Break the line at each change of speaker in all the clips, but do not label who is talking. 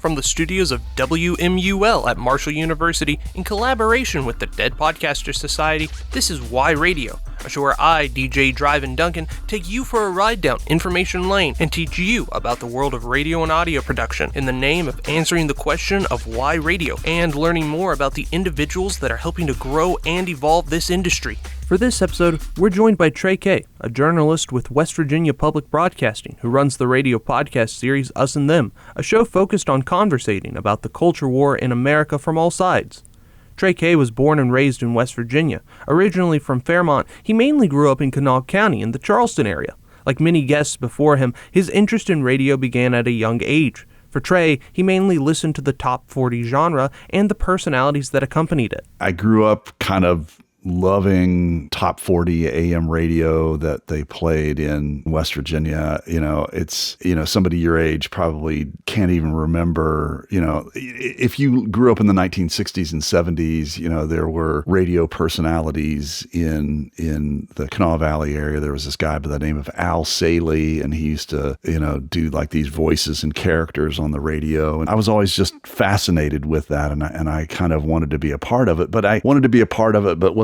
from the studios of WMUL at Marshall University in collaboration with the Dead Podcaster Society. This is Why Radio, a show where I, DJ Drivni Duncan, take you for a ride down information lane and teach you about the world of radio and audio production in the name of answering the question of why radio and learning more about the individuals that are helping to grow and evolve this industry. For this episode, we're joined by Trey Kay, a journalist with West Virginia Public Broadcasting who runs the radio podcast series Us and Them, a show focused on conversating about the culture war in America from all sides. Trey Kay was born and raised in West Virginia. Originally from Fairmont, he mainly grew up in Kanawha County in the Charleston area. Like many guests before him, his interest in radio began at a young age. For Trey, he mainly listened to the top 40 genre and the personalities that accompanied it.
I grew up kind of loving top 40 AM radio that they played in West Virginia. It's somebody your age probably can't even remember, if you grew up in the 1960s and 70s, there were radio personalities in the Kanawha Valley area. There was this guy by the name of Al Saley, and he used to, do like these voices and characters on the radio. And I was always just fascinated with that. And I kind of wanted to be a part of it, but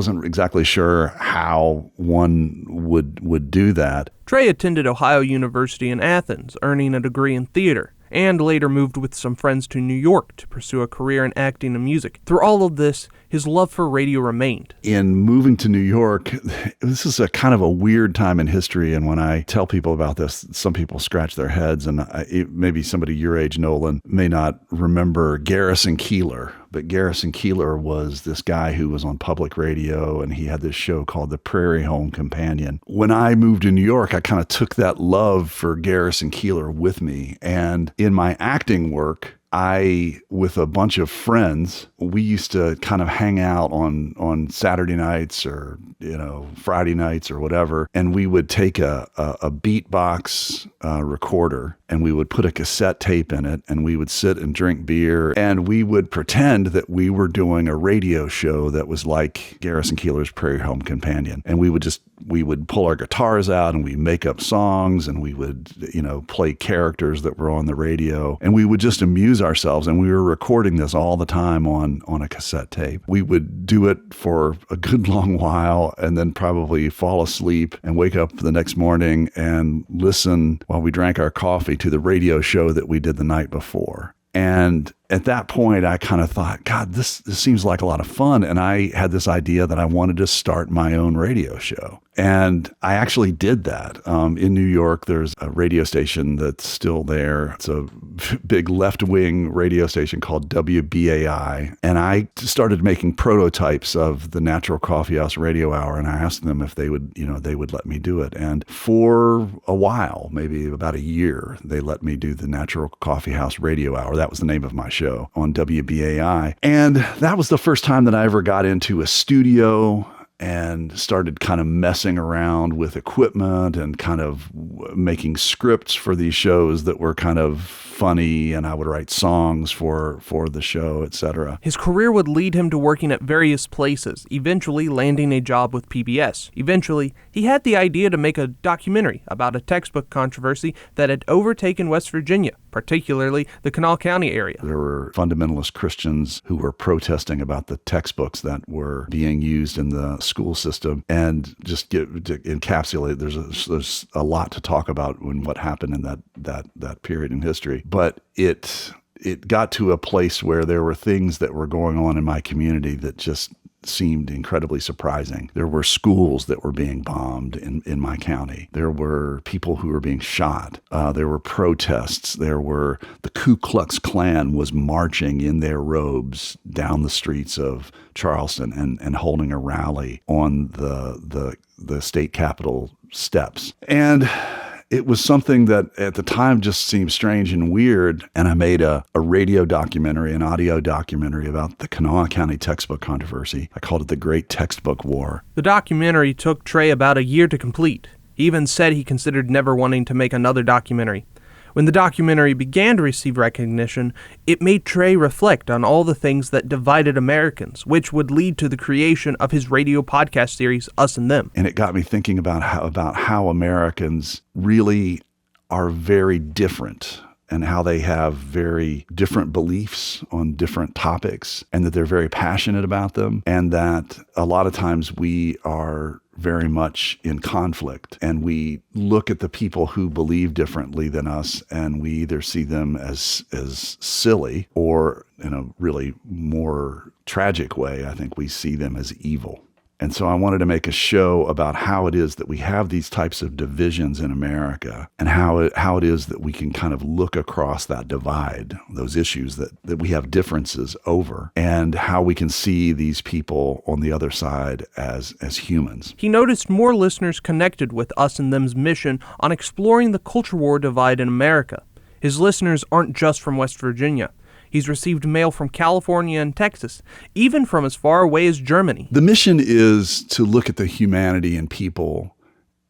wasn't exactly sure how one would do that.
Trey attended Ohio University in Athens, earning a degree in theater, and later moved with some friends to New York to pursue a career in acting and music. Through all of this, his love for radio remained.
In moving to New York, this is a kind of a weird time in history, and when I tell people about this, some people scratch their heads, and maybe somebody your age, Nolan, may not remember Garrison Keillor. But Garrison Keillor was this guy who was on public radio, and he had this show called The Prairie Home Companion. When I moved to New York, I kind of took that love for Garrison Keillor with me. And in my acting work, with a bunch of friends, we used to kind of hang out on Saturday nights or, Friday nights or whatever. And we would take a beatbox recorder, and we would put a cassette tape in it, and we would sit and drink beer, and we would pretend that we were doing a radio show that was like Garrison Keillor's Prairie Home Companion. And we would pull our guitars out, and we make up songs, and we would, play characters that were on the radio, and we would just amuse ourselves. And we were recording this all the time on a cassette tape. We would do it for a good long while, and then probably fall asleep and wake up the next morning and listen while we drank our coffee to the radio show that we did the night before. And at that point, I kind of thought, God, this seems like a lot of fun. And I had this idea that I wanted to start my own radio show. And I actually did that. In New York, there's a radio station that's still there. It's a big left-wing radio station called WBAI. And I started making prototypes of the Natural Coffee House Radio Hour. And I asked them if they would let me do it. And for a while, maybe about a year, they let me do the Natural Coffee House Radio Hour. That was the name of my show on WBAI. And that was the first time that I ever got into a studio and started kind of messing around with equipment and kind of making scripts for these shows that were kind of funny, and I would write songs for the show, etc.
His career would lead him to working at various places, eventually landing a job with PBS. Eventually, he had the idea to make a documentary about a textbook controversy that had overtaken West Virginia, particularly the Kanawha County area.
There were fundamentalist Christians who were protesting about the textbooks that were being used in the school system, and just to encapsulate, there's a lot to talk about in what happened in that period in history. But it got to a place where there were things that were going on in my community that just seemed incredibly surprising. There were schools that were being bombed in my county. There were people who were being shot. There were protests. The Ku Klux Klan was marching in their robes down the streets of Charleston and holding a rally on the state capitol steps. And it was something that at the time just seemed strange and weird, and I made a radio documentary, an audio documentary about the Kanawha County textbook controversy. I called it The Great Textbook War.
The documentary took Trey about a year to complete. He even said he considered never wanting to make another documentary. When the documentary began to receive recognition, it made Trey reflect on all the things that divided Americans, which would lead to the creation of his radio podcast series, Us and Them.
And it got me thinking about how Americans really are very different and how they have very different beliefs on different topics, and that they're very passionate about them, and that a lot of times we are very much in conflict, and we look at the people who believe differently than us, and we either see them as silly, or in a really more tragic way, I think we see them as evil. And so I wanted to make a show about how it is that we have these types of divisions in America, and how it is that we can kind of look across that divide, those issues that we have differences over, and how we can see these people on the other side as humans.
He noticed more listeners connected with Us and Them's mission on exploring the culture war divide in America. His listeners aren't just from West Virginia. He's received mail from California and Texas, even from as far away as Germany.
The mission is to look at the humanity in people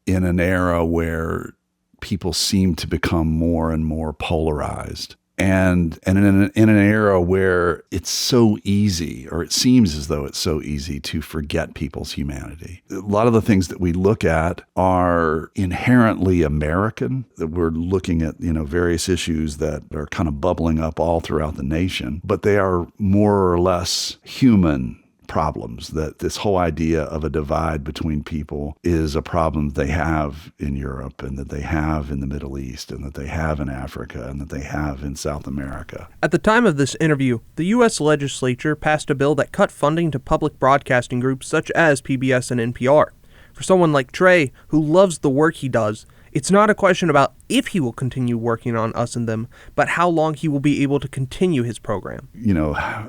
in an era where people seem to become more and more polarized. And in an era where it's so easy, or it seems as though it's so easy, to forget people's humanity. A lot of the things that we look at are inherently American, that we're looking at, various issues that are kind of bubbling up all throughout the nation, but they are more or less human problems. That this whole idea of a divide between people is a problem they have in Europe, and that they have in the Middle East, and that they have in Africa, and that they have in South America.
At the time of this interview, the U.S. legislature passed a bill that cut funding to public broadcasting groups such as PBS and NPR. For someone like Trey, who loves the work he does, it's not a question about if he will continue working on Us and Them, but how long he will be able to continue his program.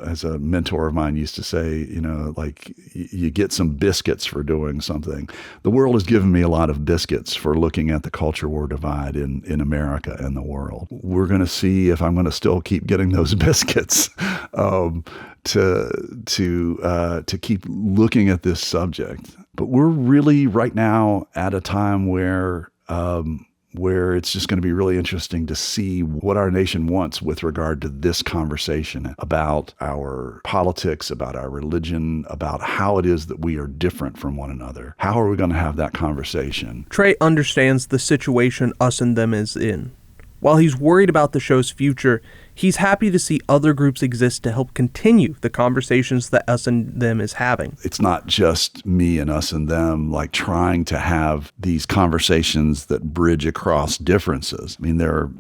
As a mentor of mine used to say, you get some biscuits for doing something. The world has given me a lot of biscuits for looking at the culture war divide in America and the world. We're going to see if I'm going to still keep getting those biscuits to keep looking at this subject. But we're really right now at a time where it's just going to be really interesting to see what our nation wants with regard to this conversation about our politics, about our religion, about how it is that we are different from one another. How are we going to have that conversation?
Trey understands the situation Us and Them is in. While he's worried about the show's future, he's happy to see other groups exist to help continue the conversations that Us and Them is having.
It's not just me and Us and Them, trying to have these conversations that bridge across differences. I mean, there are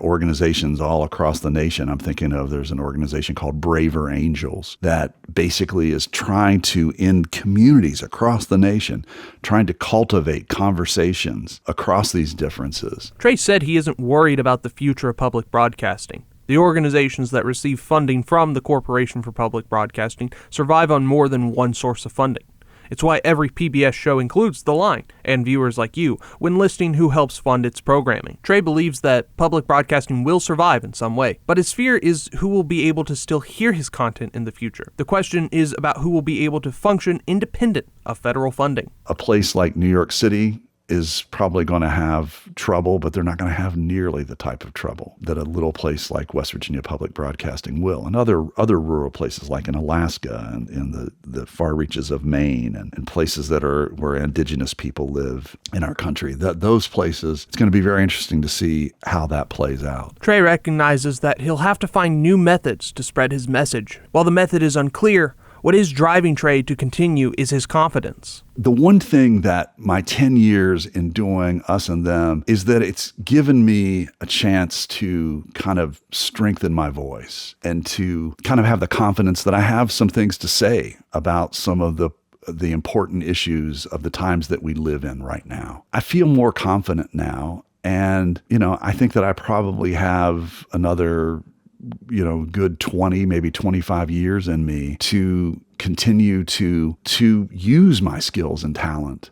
organizations all across the nation. I'm thinking there's an organization called Braver Angels that basically is trying to, in communities across the nation, trying to cultivate conversations across these differences.
Trey said he isn't worried about the future of public broadcasting. The organizations that receive funding from the Corporation for Public Broadcasting survive on more than one source of funding. It's why every PBS show includes The Line, and viewers like you, when listing who helps fund its programming. Trey believes that public broadcasting will survive in some way, but his fear is who will be able to still hear his content in the future. The question is about who will be able to function independent of federal funding.
A place like New York City is probably going to have trouble, but they're not going to have nearly the type of trouble that a little place like West Virginia Public Broadcasting will, and other rural places like in Alaska and in the far reaches of Maine and places that are where indigenous people live in our country. Those places, it's going to be very interesting to see how that plays out.
Trey recognizes that he'll have to find new methods to spread his message. While the method is unclear, what is driving Trey to continue is his confidence.
The one thing that my 10 years in doing Us and Them is that it's given me a chance to kind of strengthen my voice and to kind of have the confidence that I have some things to say about some of the important issues of the times that we live in right now. I feel more confident now. And, I think that I probably have another good 20, maybe 25 years in me to continue to use my skills and talent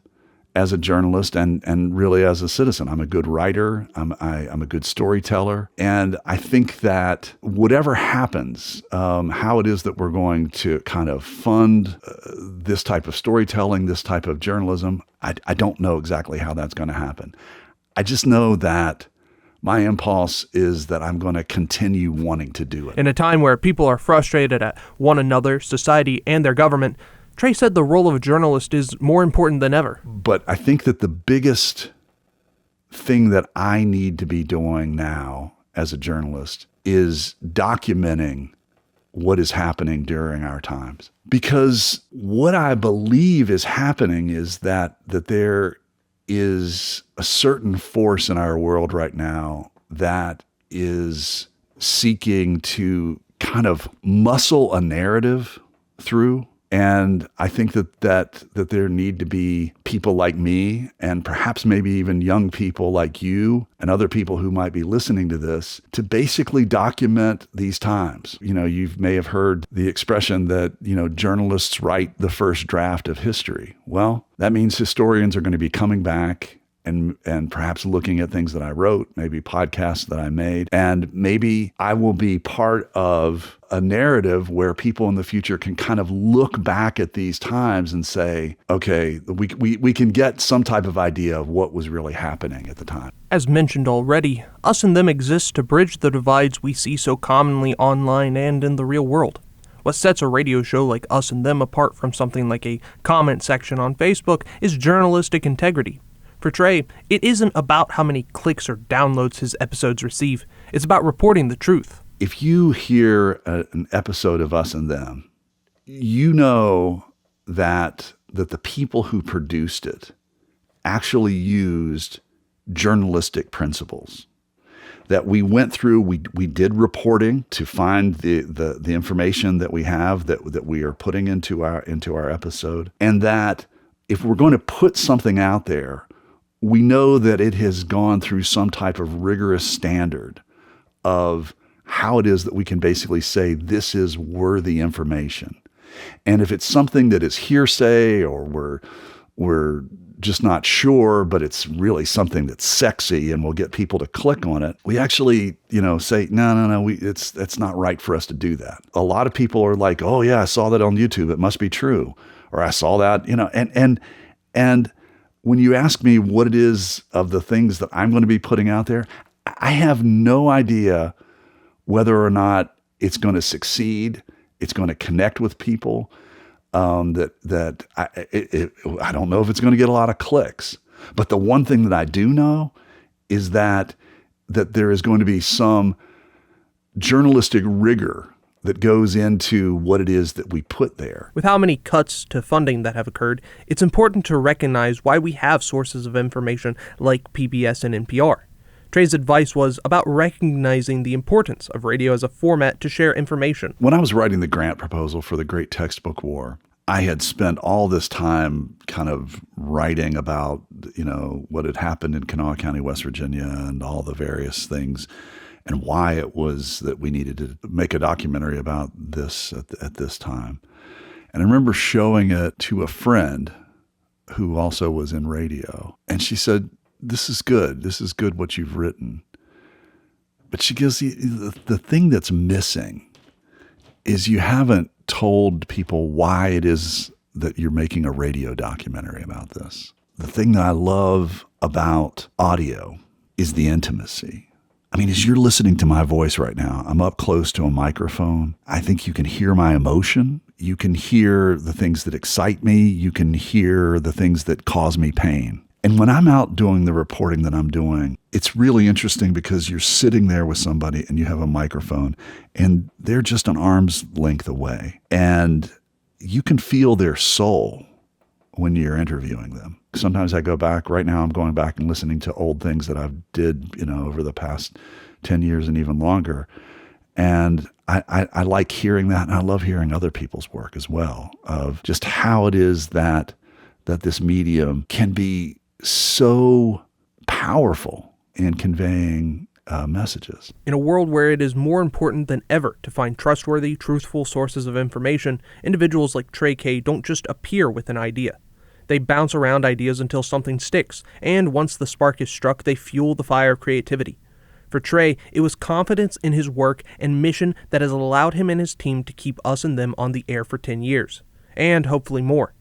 as a journalist and really as a citizen. I'm a good writer. I'm a good storyteller. And I think that whatever happens, how it is that we're going to kind of fund this type of storytelling, this type of journalism, I don't know exactly how that's going to happen. I just know that my impulse is that I'm going to continue wanting to do it.
In a time where people are frustrated at one another, society, and their government, Trey said the role of a journalist is more important than ever.
But I think that the biggest thing that I need to be doing now as a journalist is documenting what is happening during our times. Because what I believe is happening is that there is a certain force in our world right now that is seeking to kind of muscle a narrative through. And I think that there need to be people like me, and perhaps maybe even young people like you and other people who might be listening to this, to basically document these times. You may have heard the expression that, journalists write the first draft of history. Well, that means historians are going to be coming back and perhaps looking at things that I wrote, maybe podcasts that I made, and maybe I will be part of a narrative where people in the future can kind of look back at these times and say, okay, we can get some type of idea of what was really happening at the time.
As mentioned already, Us and Them exists to bridge the divides we see so commonly online and in the real world. What sets a radio show like Us and Them apart from something like a comment section on Facebook is journalistic integrity. For Trey, it isn't about how many clicks or downloads his episodes receive. It's about reporting the truth.
If you hear an episode of Us and Them, you know that the people who produced it actually used journalistic principles. That we went through, we did reporting to find the information that we have that we are putting into our episode, and that if we're going to put something out there, we know that it has gone through some type of rigorous standard of how it is that we can basically say this is worthy information. And if it's something that is hearsay or we're just not sure, but it's really something that's sexy and will get people to click on it, we actually, say, no, it's not right for us to do that. A lot of people are like, oh yeah, I saw that on YouTube. It must be true. Or I saw that, and when you ask me what it is of the things that I'm going to be putting out there, I have no idea whether or not it's going to succeed. It's going to connect with people. I don't know if it's going to get a lot of clicks. But the one thing that I do know is that there is going to be some journalistic rigor that goes into what it is that we put there.
With how many cuts to funding that have occurred, it's important to recognize why we have sources of information like PBS and NPR. Trey's advice was about recognizing the importance of radio as a format to share information.
When I was writing the grant proposal for the Great Textbook War, I had spent all this time kind of writing about, what had happened in Kanawha County, West Virginia, and all the various things, and why it was that we needed to make a documentary about this at this time. And I remember showing it to a friend who also was in radio. And she said, this is good. This is good what you've written. But she goes, the thing that's missing is you haven't told people why it is that you're making a radio documentary about this. The thing that I love about audio is the intimacy. I mean, as you're listening to my voice right now, I'm up close to a microphone. I think you can hear my emotion. You can hear the things that excite me. You can hear the things that cause me pain. And when I'm out doing the reporting that I'm doing, it's really interesting because you're sitting there with somebody and you have a microphone and they're just an arm's length away. And you can feel their soul when you're interviewing them. Sometimes I go back, right now I'm going back and listening to old things that I've did, over the past 10 years and even longer. And I like hearing that. And I love hearing other people's work as well, of just how it is that this medium can be so powerful in conveying messages.
In a world where it is more important than ever to find trustworthy, truthful sources of information, individuals like Trey Kay don't just appear with an idea. They bounce around ideas until something sticks, and once the spark is struck, they fuel the fire of creativity. For Trey, it was confidence in his work and mission that has allowed him and his team to keep Us and Them on the air for 10 years, and hopefully more.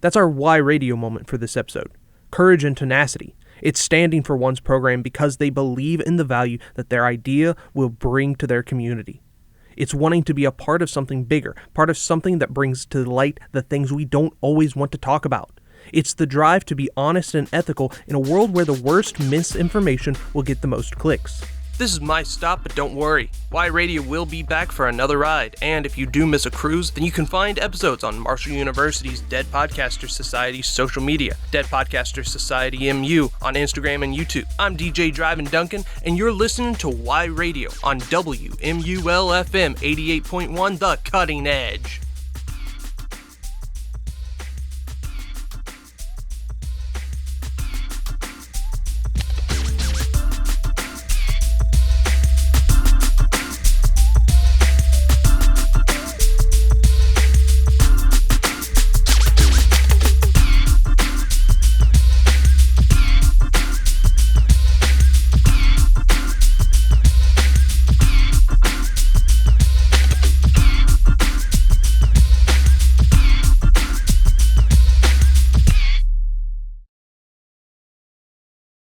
That's our Why Radio moment for this episode. Courage and tenacity. It's standing for one's program because they believe in the value that their idea will bring to their community. It's wanting to be a part of something bigger, part of something that brings to light the things we don't always want to talk about. It's the drive to be honest and ethical in a world where the worst misinformation will get the most clicks. This is my stop, but don't worry. Y Radio will be back for another ride, and if you do miss a cruise, then you can find episodes on Marshall University's Dead Podcasters Society's social media, Dead Podcasters Society MU, on Instagram and YouTube. I'm DJ Drivni Duncan, and you're listening to Y Radio on WMUL FM 88.1 The Cutting Edge.